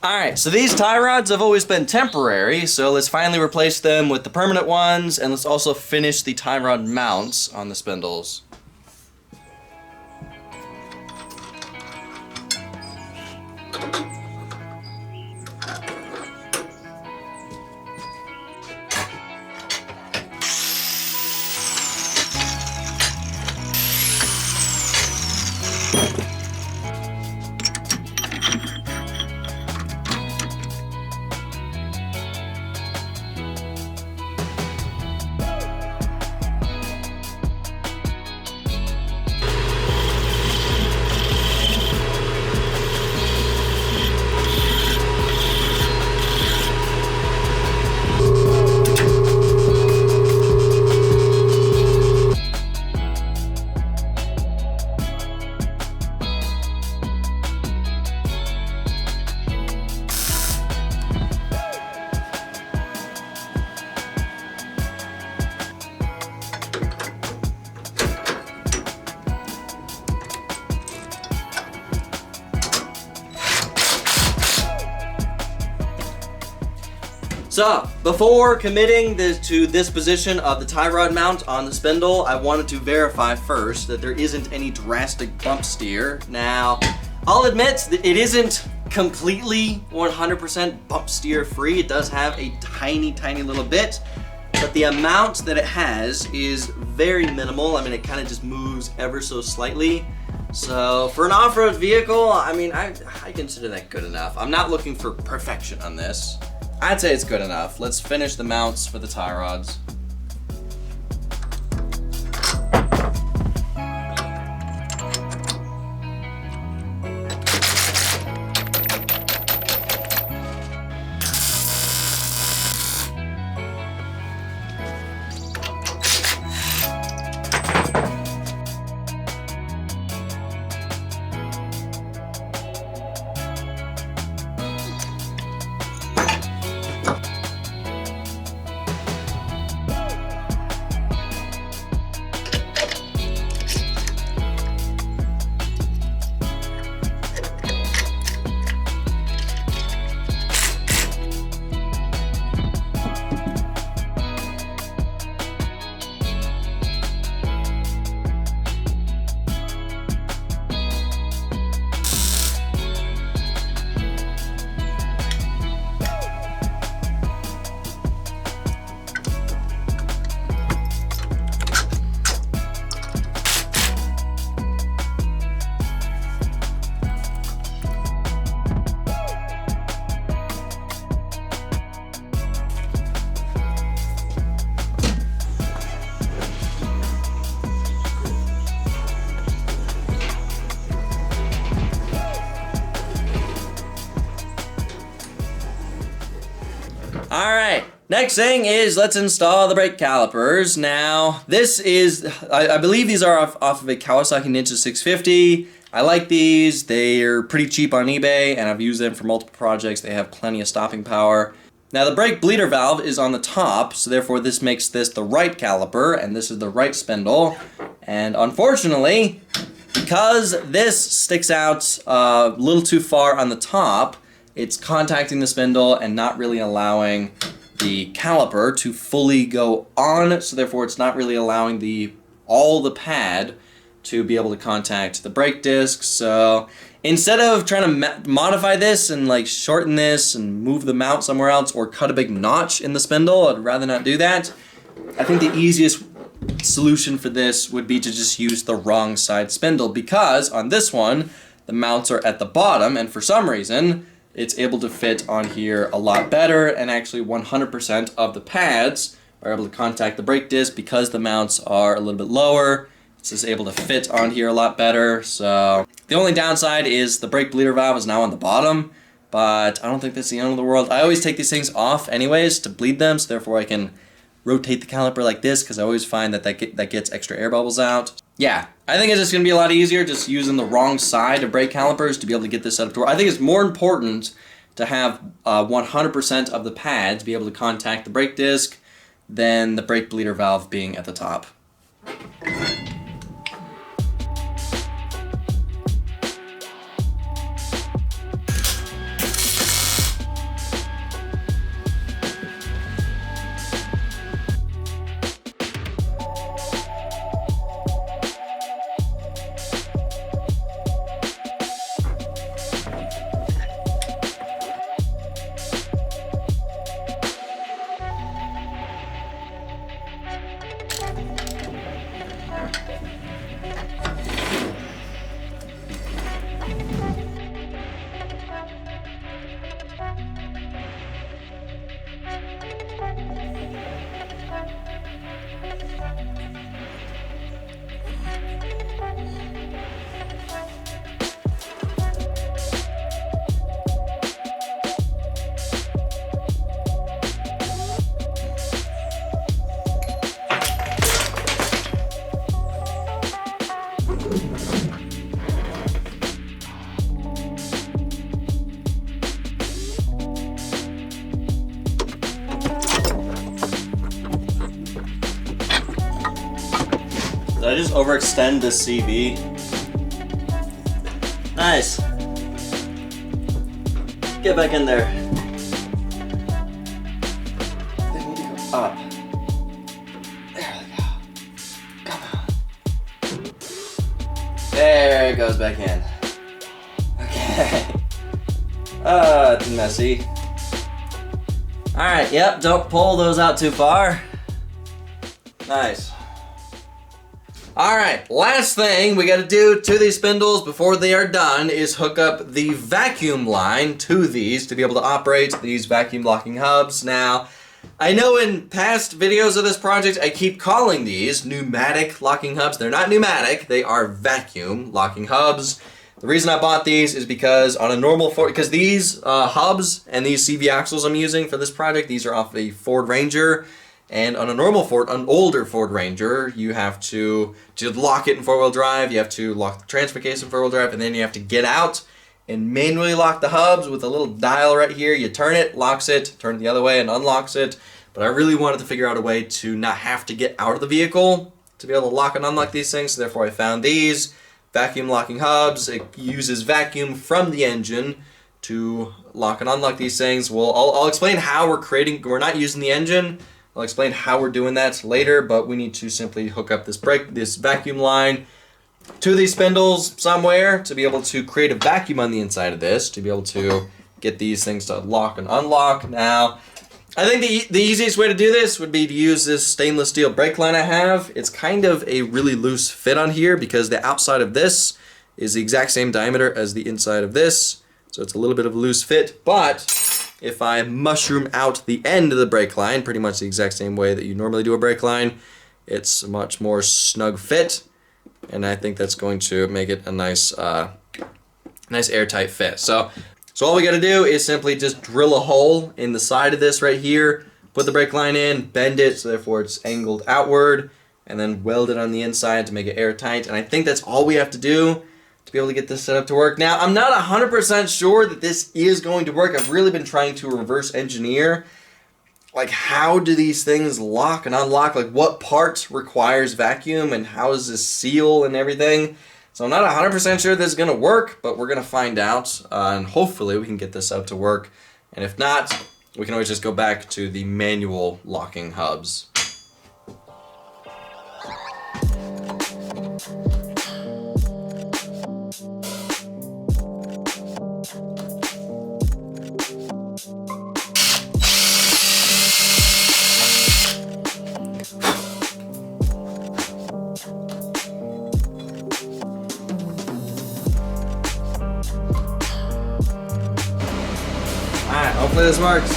Alright, so these tie rods have always been temporary, so let's finally replace them with the permanent ones, and let's also finish the tie rod mounts on the spindles. So, before committing to this position of the tie rod mount on the spindle, I wanted to verify first that there isn't any drastic bump steer. Now, I'll admit that it isn't completely 100% bump steer free. It does have a tiny little bit, but the amount that it has is very minimal. I mean, it kind of just moves ever so slightly. So, for an off-road vehicle, I mean, I consider that good enough. I'm not looking for perfection on this. I'd say it's good enough. Let's finish the mounts for the tie rods. Alright, next thing is let's install the brake calipers. Now, this is, I believe these are off of a Kawasaki Ninja 650. I like these. They're pretty cheap on eBay, and I've used them for multiple projects. They have plenty of stopping power. Now, the brake bleeder valve is on the top, so therefore this makes this the right caliper, and this is the right spindle. And unfortunately, because this sticks out a little too far on the top, it's contacting the spindle and not really allowing the caliper to fully go on, so therefore it's not really allowing all the pad to be able to contact the brake disc. So instead of trying to modify this and like shorten this and move the mount somewhere else or cut a big notch in the spindle, I'd rather not do that. I think the easiest solution for this would be to just use the wrong side spindle, because on this one the mounts are at the bottom, and for some reason it's able to fit on here a lot better, and actually 100% of the pads are able to contact the brake disc because the mounts are a little bit lower. It's just able to fit on here a lot better. So the only downside is the brake bleeder valve is now on the bottom, but I don't think that's the end of the world. I always take these things off anyways to bleed them, so therefore I can rotate the caliper like this, because I always find that that gets extra air bubbles out. Yeah, I think it's just going to be a lot easier just using the wrong side of brake calipers to be able to get this set up to work. I think it's more important to have 100% of the pads be able to contact the brake disc than the brake bleeder valve being at the top. Did I just overextend the CV? Nice. Get back in there. They need to go up. There we go. Come on. There it goes back in. Okay. It's messy. Alright, yep, don't pull those out too far. Nice. Alright, last thing we gotta do to these spindles before they are done is hook up the vacuum line to these to be able to operate these vacuum locking hubs. Now, I know in past videos of this project I keep calling these pneumatic locking hubs. They're not pneumatic, they are vacuum locking hubs. The reason I bought these is because on a normal Ford, because these hubs and these CV axles I'm using for this project, these are off a Ford Ranger. And on a normal Ford, an older Ford Ranger, you have to lock it in four-wheel drive, you have to lock the transfer case in four-wheel drive, and then you have to get out and manually lock the hubs with a little dial right here. You turn it, locks it, turn it the other way and unlocks it. But I really wanted to figure out a way to not have to get out of the vehicle to be able to lock and unlock these things, so therefore I found these vacuum locking hubs. It uses vacuum from the engine to lock and unlock these things. Well, I'll explain how we're not using the engine. I'll explain how we're doing that later, but we need to simply hook up this vacuum line to these spindles somewhere to be able to create a vacuum on the inside of this, to be able to get these things to lock and unlock. Now, I think the easiest way to do this would be to use this stainless steel brake line I have. It's kind of a really loose fit on here because the outside of this is the exact same diameter as the inside of this, so it's a little bit of a loose fit, but if I mushroom out the end of the brake line, pretty much the exact same way that you normally do a brake line, it's a much more snug fit, and I think that's going to make it a nice airtight fit. So all we got to do is simply just drill a hole in the side of this right here, put the brake line in, bend it so therefore it's angled outward, and then weld it on the inside to make it airtight. And I think that's all we have to do to be able to get this set up to work. Now, I'm not 100% sure that this is going to work. I've really been trying to reverse engineer, like, how do these things lock and unlock? Like, what part requires vacuum and how does this seal and everything? So I'm not 100% sure this is going to work, but we're going to find out, and hopefully we can get this up to work. And if not, we can always just go back to the manual locking hubs. Alright, hopefully this works.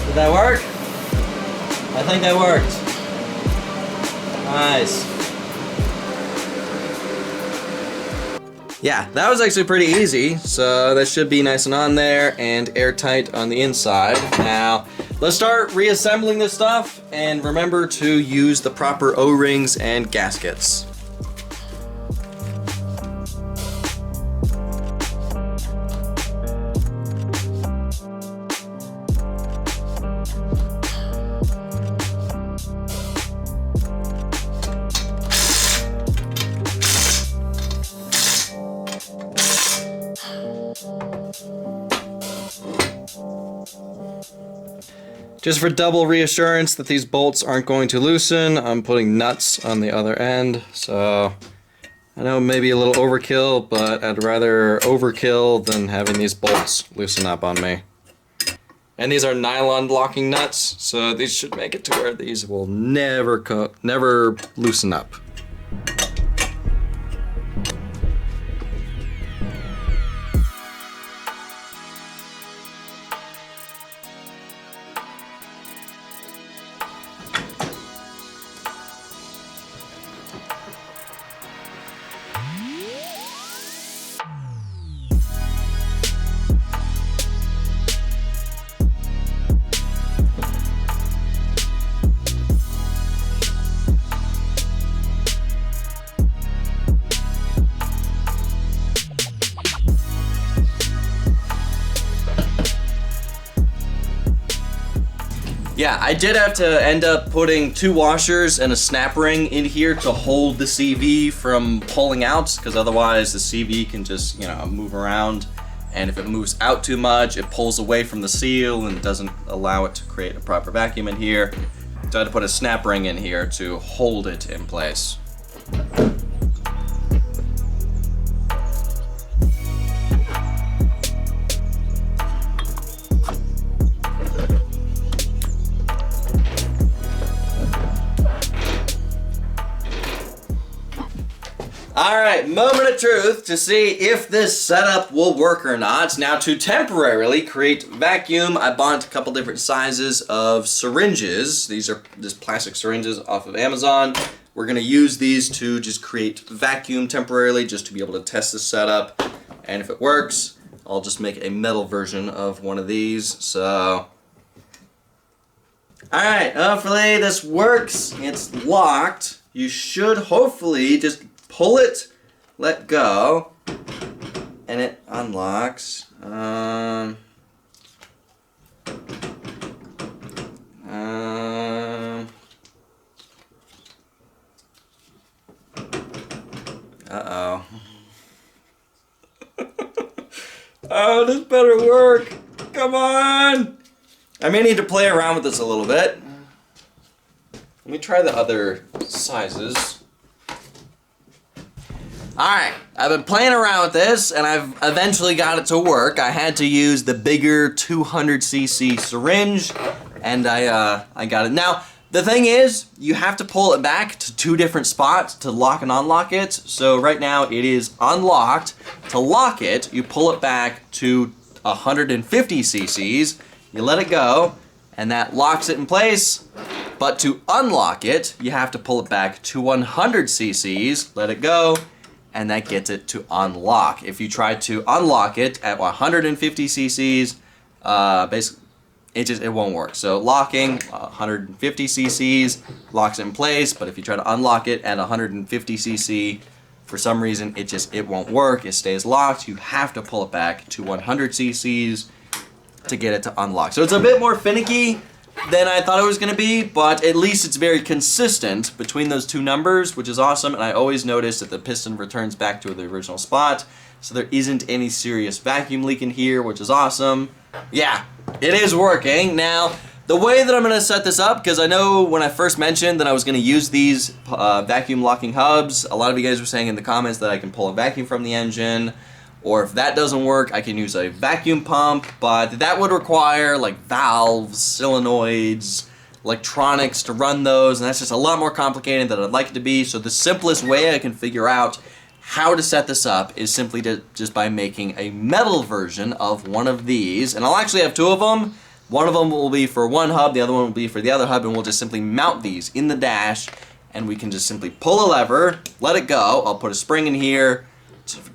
Did that work? I think that worked. Nice. Yeah, that was actually pretty easy, so that should be nice and on there and airtight on the inside. Now, let's start reassembling this stuff, and remember to use the proper O-rings and gaskets. Just for double reassurance that these bolts aren't going to loosen, I'm putting nuts on the other end. So I know it may be a little overkill, but I'd rather overkill than having these bolts loosen up on me. And these are nylon locking nuts, so these should make it to where these will never loosen up. Yeah, I did have to end up putting 2 washers and a snap ring in here to hold the CV from pulling out, because otherwise the CV can just, you know, move around, and if it moves out too much, it pulls away from the seal and doesn't allow it to create a proper vacuum in here. So I had to put a snap ring in here to hold it in place. Alright, moment of truth to see if this setup will work or not. Now, to temporarily create vacuum, I bought a couple different sizes of syringes. These are just plastic syringes off of Amazon. We're going to use these to just create vacuum temporarily, just to be able to test this setup. And if it works, I'll just make a metal version of one of these. So, alright, hopefully this works. It's locked. You should hopefully just pull it, let go, and it unlocks. Uh-oh. Oh, this better work. Come on. I may need to play around with this a little bit. Let me try the other sizes. Alright, I've been playing around with this, and I've eventually got it to work. I had to use the bigger 200cc syringe, and I got it. Now, the thing is, you have to pull it back to 2 different spots to lock and unlock it. So right now, it is unlocked. To lock it, you pull it back to 150ccs, you let it go, and that locks it in place. But to unlock it, you have to pull it back to 100ccs, let it go, and that gets it to unlock. If you try to unlock it at 150 cc's, basically, it won't work. So locking 150 cc's locks it in place, but if you try to unlock it at 150 cc, for some reason it won't work. It stays locked. You have to pull it back to 100 cc's to get it to unlock. So it's a bit more finicky than I thought it was going to be, but at least it's very consistent between those 2 numbers, which is awesome. And I always notice that the piston returns back to the original spot, so there isn't any serious vacuum leak in here, which is awesome. Yeah, it is working. Now, the way that I'm going to set this up, because I know when I first mentioned that I was going to use these vacuum locking hubs, a lot of you guys were saying in the comments that I can pull a vacuum from the engine, or if that doesn't work, I can use a vacuum pump, but that would require like valves, solenoids, electronics to run those, and that's just a lot more complicated than I'd like it to be. So the simplest way I can figure out how to set this up is simply just by making a metal version of one of these, and I'll actually have 2 of them. One of them will be for one hub, the other one will be for the other hub, and we'll just simply mount these in the dash, and we can just simply pull a lever, let it go. I'll put a spring in here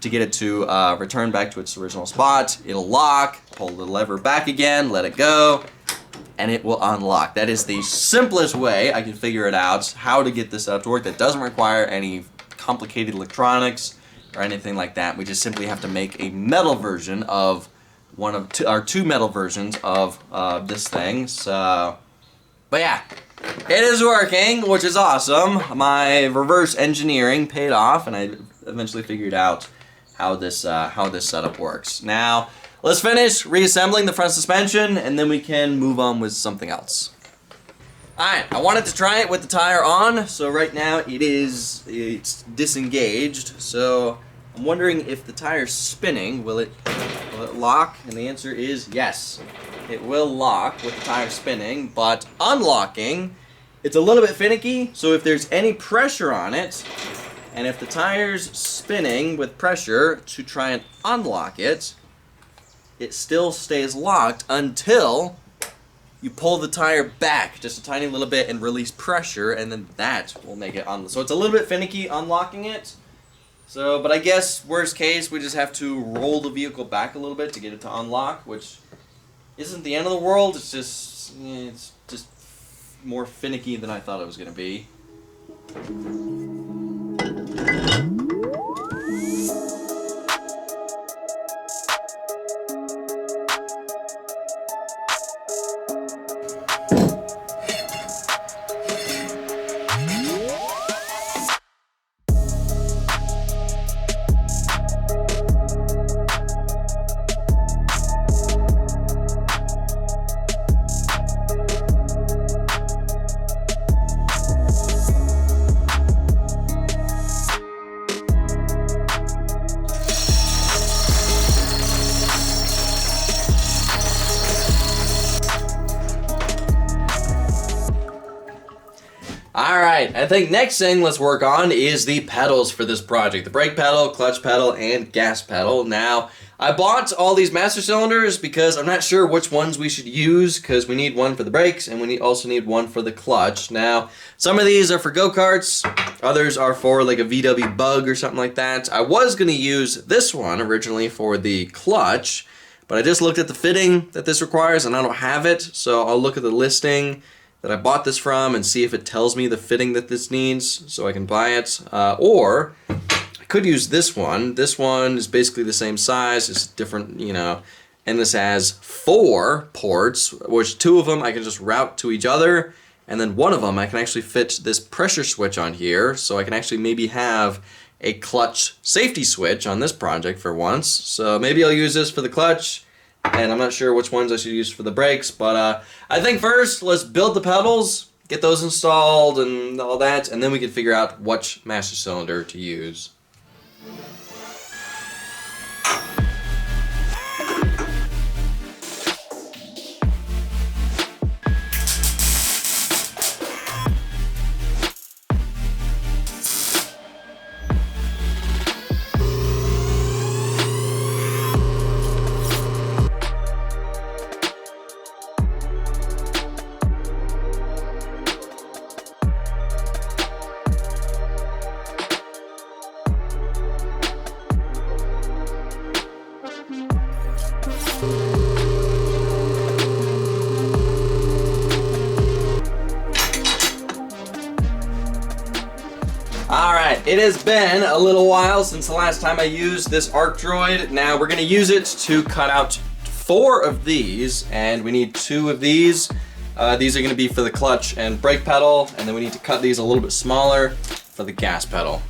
to get it to return back to its original spot. It'll lock, pull the lever back again, let it go, and it will unlock. That is the simplest way I can figure it out, how to get this up to work. That doesn't require any complicated electronics or anything like that. We just simply have to make a metal version of our 2 metal versions of this thing. So, but yeah, it is working, which is awesome. My reverse engineering paid off, and I eventually figured out how this setup works. Now, let's finish reassembling the front suspension, and then we can move on with something else. Alright, I wanted to try it with the tire on, so right now it's disengaged. So I'm wondering if the tire's spinning, will it lock? And the answer is yes. It will lock with the tire spinning, but unlocking, it's a little bit finicky, so if there's any pressure on it, and if the tire's spinning with pressure to try and unlock it, it still stays locked until you pull the tire back just a tiny little bit and release pressure, and then that will make it unlock. So it's a little bit finicky unlocking it. So, but I guess worst case, we just have to roll the vehicle back a little bit to get it to unlock, which isn't the end of the world. It's just more finicky than I thought it was going to be. Alright, I think next thing let's work on is the pedals for this project. The brake pedal, clutch pedal, and gas pedal. Now, I bought all these master cylinders because I'm not sure which ones we should use, because we need one for the brakes and we also need one for the clutch. Now, some of these are for go-karts, others are for like a VW Bug or something like that. I was going to use this one originally for the clutch, but I just looked at the fitting that this requires and I don't have it, so I'll look at the listing that I bought this from and see if it tells me the fitting that this needs so I can buy it. Or I could use this one. This one is basically the same size, it's different, you know, and this has 4 ports, which 2 of them I can just route to each other, and then one of them I can actually fit this pressure switch on here, so I can actually maybe have a clutch safety switch on this project for once. So maybe I'll use this for the clutch, and I'm not sure which ones I should use for the brakes, but I think first let's build the pedals, get those installed and all that, and then we can figure out which master cylinder to use. Alright, it has been a little while since the last time I used this arc droid. Now we're going to use it to cut out 4 of these, and we need 2 of these. These are going to be for the clutch and brake pedal, and then we need to cut these a little bit smaller for the gas pedal.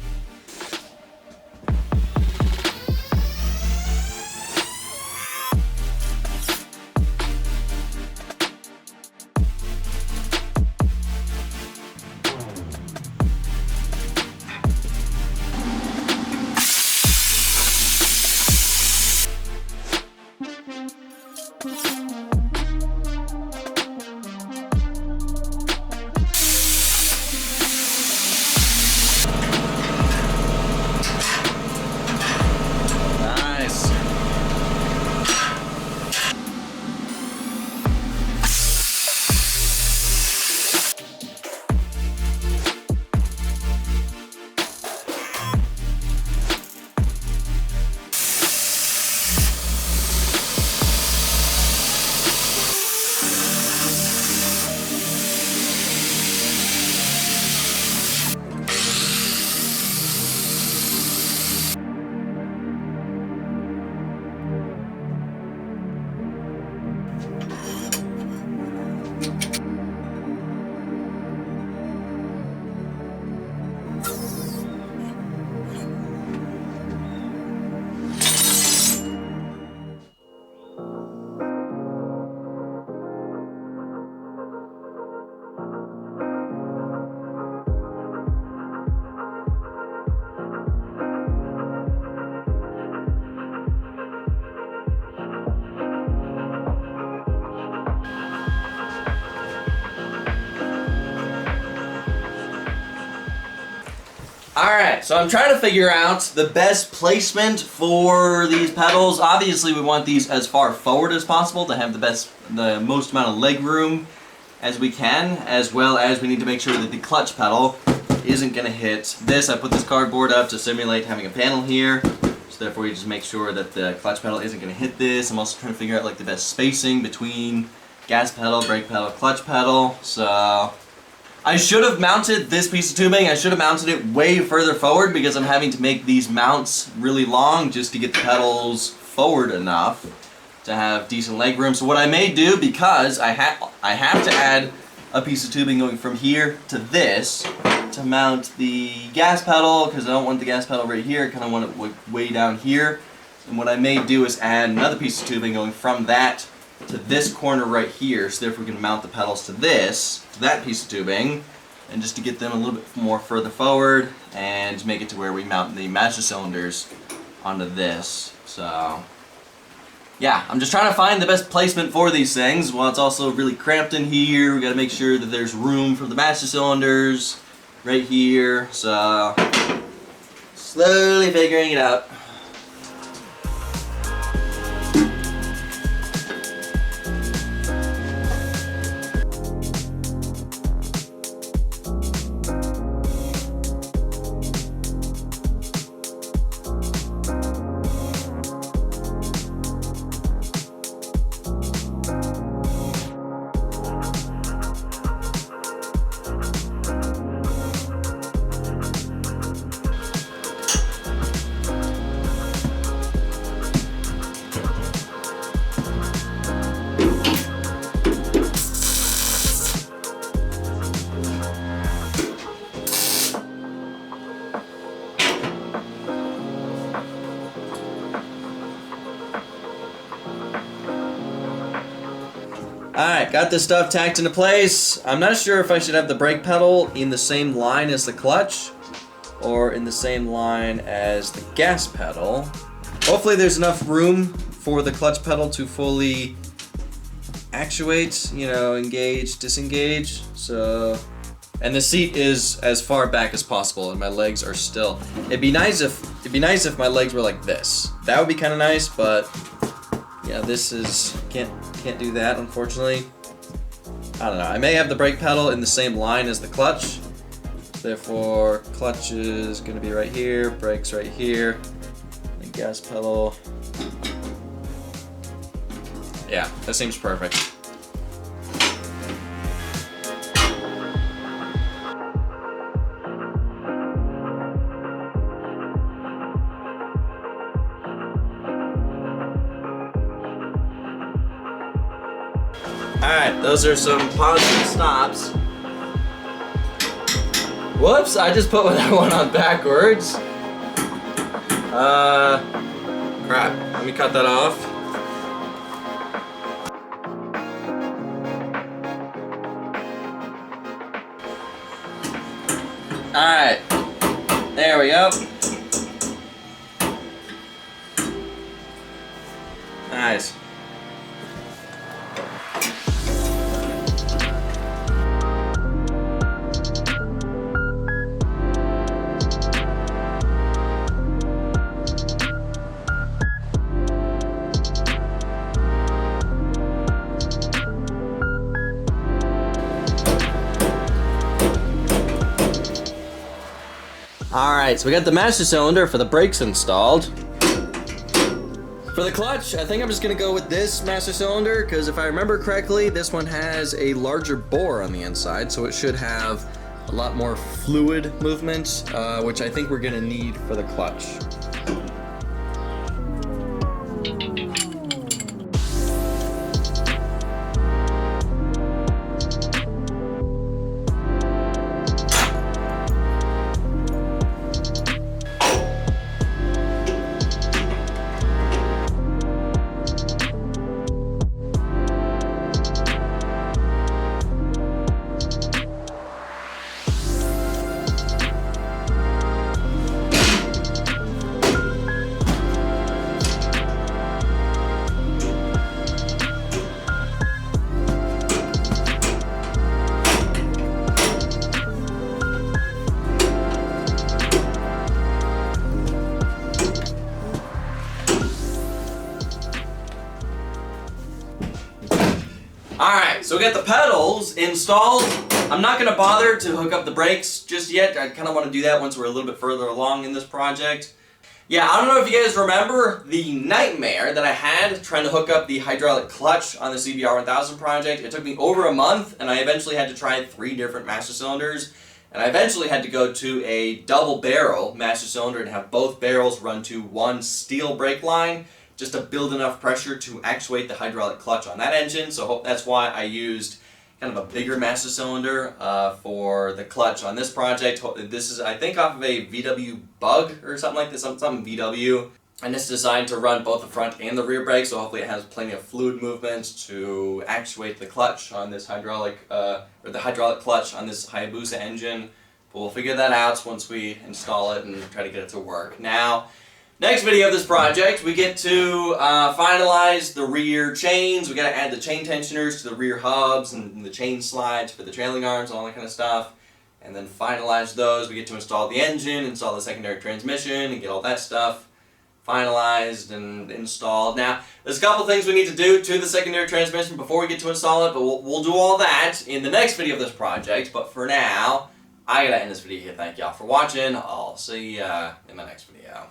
Alright, so I'm trying to figure out the best placement for these pedals. Obviously we want these as far forward as possible to have the most amount of leg room as we can, as well as we need to make sure that the clutch pedal isn't going to hit this. I put this cardboard up to simulate having a panel here, so therefore you just make sure that the clutch pedal isn't going to hit this. I'm also trying to figure out like the best spacing between gas pedal, brake pedal, clutch pedal. So I should have mounted this piece of tubing, I should have mounted it way further forward because I'm having to make these mounts really long just to get the pedals forward enough to have decent leg room. So what I may do, because I have to add a piece of tubing going from here to this to mount the gas pedal, because I don't want the gas pedal right here, I kind of want it way down here. And what I may do is add another piece of tubing going from that to this corner right here, so therefore we can mount the pedals to that piece of tubing, and just to get them a little bit more further forward and make it to where we mount the master cylinders onto this. So yeah, I'm just trying to find the best placement for these things. Well, it's also really cramped in here. We got to make sure that there's room for the master cylinders right here. So, slowly figuring it out. Alright, got this stuff tacked into place. I'm not sure if I should have the brake pedal in the same line as the clutch or in the same line as the gas pedal. Hopefully there's enough room for the clutch pedal to fully actuate, you know, engage, disengage. So, and the seat is as far back as possible and my legs are still. It'd be nice if my legs were like this. That would be kind of nice, but yeah, this is can't do that, unfortunately. I don't know. I may have the brake pedal in the same line as the clutch. Therefore, clutch is going to be right here, brakes right here, and gas pedal. Yeah, that seems perfect. Alright, those are some positive stops. Whoops, I just put that one on backwards. Crap. Let me cut that off. Alright. There we go. Nice. Alright, so we got the master cylinder for the brakes installed. For the clutch, I think I'm just going to go with this master cylinder, because if I remember correctly, this one has a larger bore on the inside, so it should have a lot more fluid movement, which I think we're going to need for the clutch. Alright, so we got the pedals installed. I'm not going to bother to hook up the brakes just yet. I kind of want to do that once we're a little bit further along in this project. Yeah, I don't know if you guys remember the nightmare that I had trying to hook up the hydraulic clutch on the CBR 1000 project. It took me over a month, and I eventually had to try 3 different master cylinders. And I eventually had to go to a double barrel master cylinder and have both barrels run to one steel brake line, just to build enough pressure to actuate the hydraulic clutch on that engine. So that's why I used kind of a bigger master cylinder for the clutch on this project. This is, I think, off of a VW Bug or something like this, something VW. And it's designed to run both the front and the rear brakes, so hopefully it has plenty of fluid movement to actuate the clutch on this hydraulic, or the hydraulic clutch on this Hayabusa engine. But we'll figure that out once we install it and try to get it to work. Now, Next video of this project, we get to finalize the rear chains. We got to add the chain tensioners to the rear hubs and the chain slides for the trailing arms and all that kind of stuff. And then finalize those. We get to install the engine, install the secondary transmission, and get all that stuff finalized and installed. Now, there's a couple things we need to do to the secondary transmission before we get to install it, but we'll do all that in the next video of this project. But for now, I gotta end this video here. Thank y'all for watching. I'll see ya in the next video.